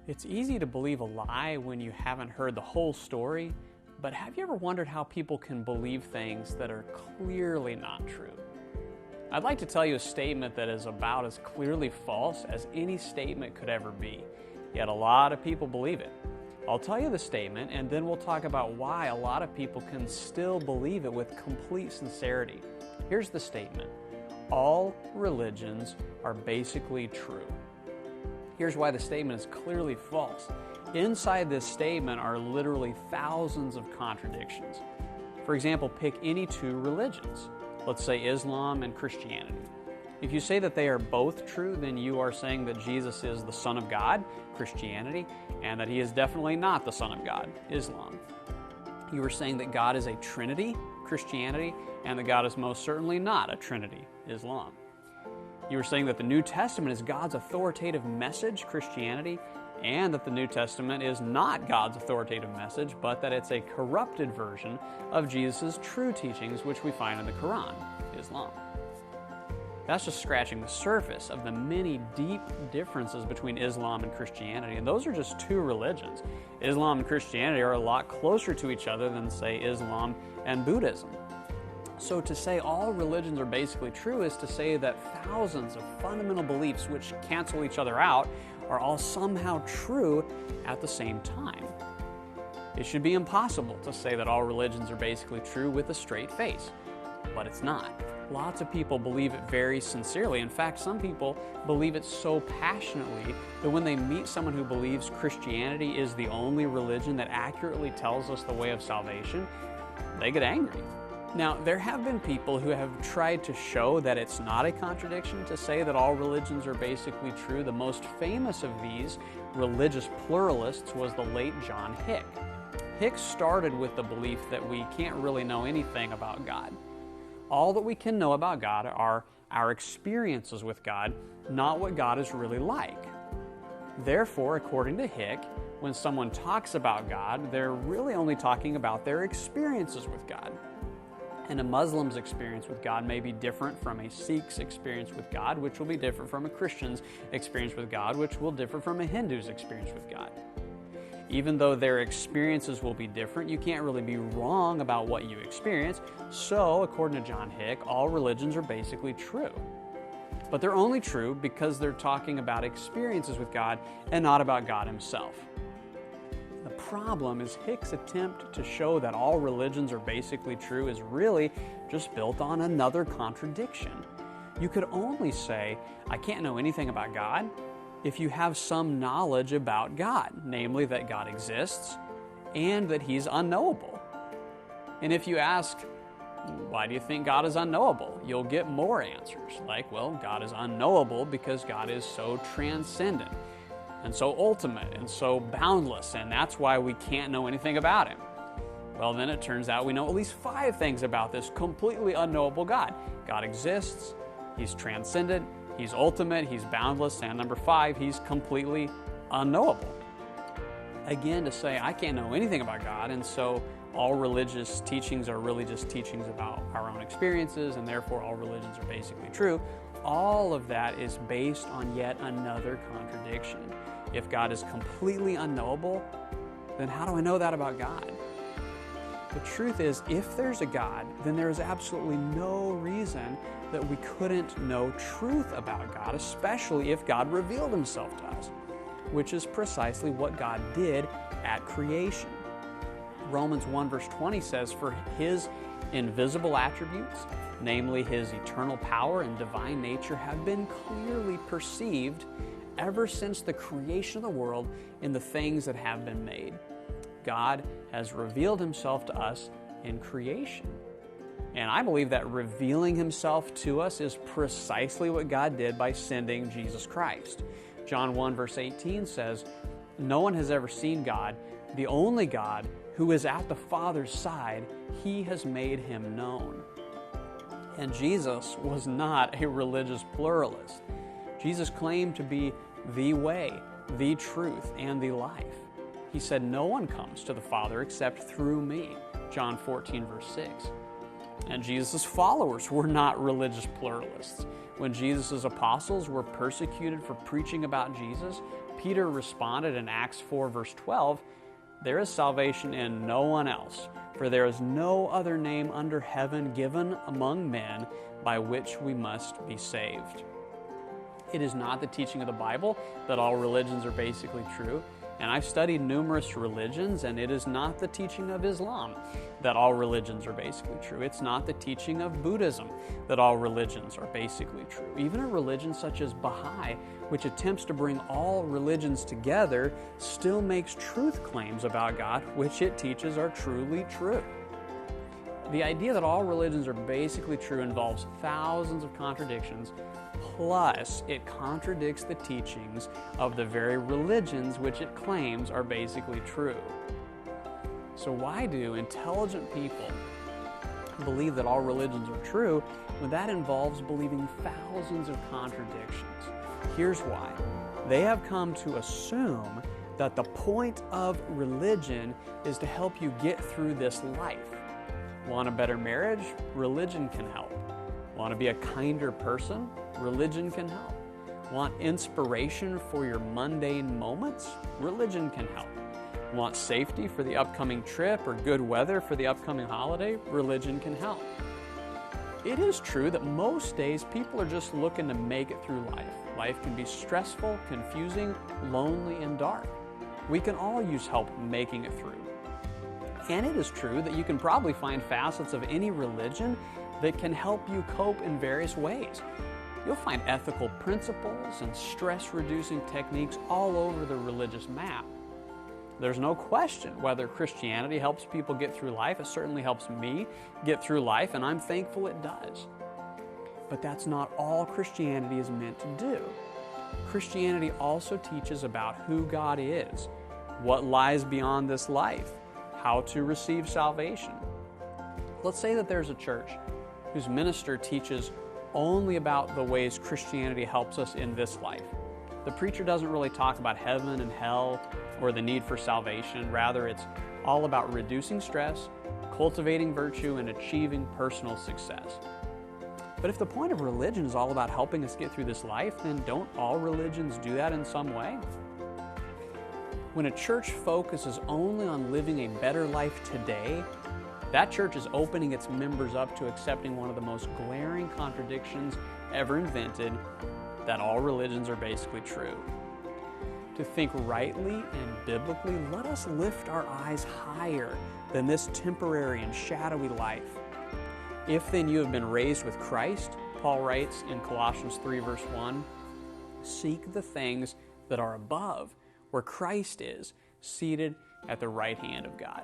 It's easy to believe a lie when you haven't heard the whole story, but have you ever wondered how people can believe things that are clearly not true? I'd like to tell you a statement that is about as clearly false as any statement could ever be, yet a lot of people believe it. I'll tell you the statement, and then we'll talk about why a lot of people can still believe it with complete sincerity. Here's the statement: all religions are basically true. Here's why the statement is clearly false. Inside this statement are literally thousands of contradictions. For example, pick any two religions. Let's say Islam and Christianity. If you say that they are both true, then you are saying that Jesus is the Son of God, Christianity, and that he is definitely not the Son of God, Islam. You are saying that God is a Trinity, Christianity, and that God is most certainly not a Trinity, Islam. You are saying that the New Testament is God's authoritative message, Christianity, and that the New Testament is not God's authoritative message, but that it's a corrupted version of Jesus' true teachings, which we find in the Quran, Islam. That's just scratching the surface of the many deep differences between Islam and Christianity, and those are just two religions. Islam and Christianity are a lot closer to each other than, say, Islam and Buddhism. So to say all religions are basically true is to say that thousands of fundamental beliefs which cancel each other out are all somehow true at the same time. It should be impossible to say that all religions are basically true with a straight face, but it's not. Lots of people believe it very sincerely. In fact, some people believe it so passionately that when they meet someone who believes Christianity is the only religion that accurately tells us the way of salvation, they get angry. Now, there have been people who have tried to show that it's not a contradiction to say that all religions are basically true. The most famous of these religious pluralists was the late John Hick. Hick started with the belief that we can't really know anything about God. All that we can know about God are our experiences with God, not what God is really like. Therefore, according to Hick, when someone talks about God, they're really only talking about their experiences with God. And a Muslim's experience with God may be different from a Sikh's experience with God, which will be different from a Christian's experience with God, which will differ from a Hindu's experience with God. Even though their experiences will be different, you can't really be wrong about what you experience. So, according to John Hick, all religions are basically true. But they're only true because they're talking about experiences with God and not about God himself. The problem is Hick's attempt to show that all religions are basically true is really just built on another contradiction. You could only say, I can't know anything about God, if you have some knowledge about God, namely that God exists and that he's unknowable. And if you ask, why do you think God is unknowable? You'll get more answers, like, well, God is unknowable because God is so transcendent and so ultimate and so boundless, and that's why we can't know anything about him. Well, then it turns out we know at least 5 things about this completely unknowable God. God exists, he's transcendent, he's ultimate, he's boundless, and number 5, he's completely unknowable. Again, to say I can't know anything about God, and so all religious teachings are really just teachings about our own experiences, and therefore all religions are basically true, all of that is based on yet another contradiction. If God is completely unknowable, then how do I know that about God? The truth is, if there's a God, then there is absolutely no reason that we couldn't know truth about God, especially if God revealed himself to us, which is precisely what God did at creation. Romans 1 verse 20 says, for his invisible attributes, namely his eternal power and divine nature, have been clearly perceived ever since the creation of the world in the things that have been made. God has revealed himself to us in creation. And I believe that revealing himself to us is precisely what God did by sending Jesus Christ. John 1 verse 18 says, no one has ever seen God, the only God who is at the Father's side, he has made him known. And Jesus was not a religious pluralist. Jesus claimed to be the way, the truth, and the life. He said, no one comes to the Father except through me. John 14 verse 6. And Jesus' followers were not religious pluralists. When Jesus' apostles were persecuted for preaching about Jesus, Peter responded in Acts 4, verse 12, "There is salvation in no one else, for there is no other name under heaven given among men by which we must be saved." It is not the teaching of the Bible that all religions are basically true. And I've studied numerous religions, and it is not the teaching of Islam that all religions are basically true. It's not the teaching of Buddhism that all religions are basically true. Even a religion such as Baha'i, which attempts to bring all religions together, still makes truth claims about God, which it teaches are truly true. The idea that all religions are basically true involves thousands of contradictions, plus it contradicts the teachings of the very religions which it claims are basically true. So why do intelligent people believe that all religions are true when that involves believing thousands of contradictions? Here's why. They have come to assume that the point of religion is to help you get through this life. Want a better marriage? Religion can help. Want to be a kinder person? Religion can help. Want inspiration for your mundane moments? Religion can help. Want safety for the upcoming trip or good weather for the upcoming holiday? Religion can help. It is true that most days people are just looking to make it through life. Life can be stressful, confusing, lonely, and dark. We can all use help making it through. And it is true that you can probably find facets of any religion that can help you cope in various ways. You'll find ethical principles and stress-reducing techniques all over the religious map. There's no question whether Christianity helps people get through life. It certainly helps me get through life, and I'm thankful it does. But that's not all Christianity is meant to do. Christianity also teaches about who God is, what lies beyond this life, how to receive salvation. Let's say that there's a church whose minister teaches only about the ways Christianity helps us in this life. The preacher doesn't really talk about heaven and hell or the need for salvation. Rather, it's all about reducing stress, cultivating virtue, and achieving personal success. But if the point of religion is all about helping us get through this life, then don't all religions do that in some way? When a church focuses only on living a better life today, that church is opening its members up to accepting one of the most glaring contradictions ever invented, that all religions are basically true. To think rightly and biblically, let us lift our eyes higher than this temporary and shadowy life. If then you have been raised with Christ, Paul writes in Colossians 3 verse 1, seek the things that are above, where Christ is, seated at the right hand of God.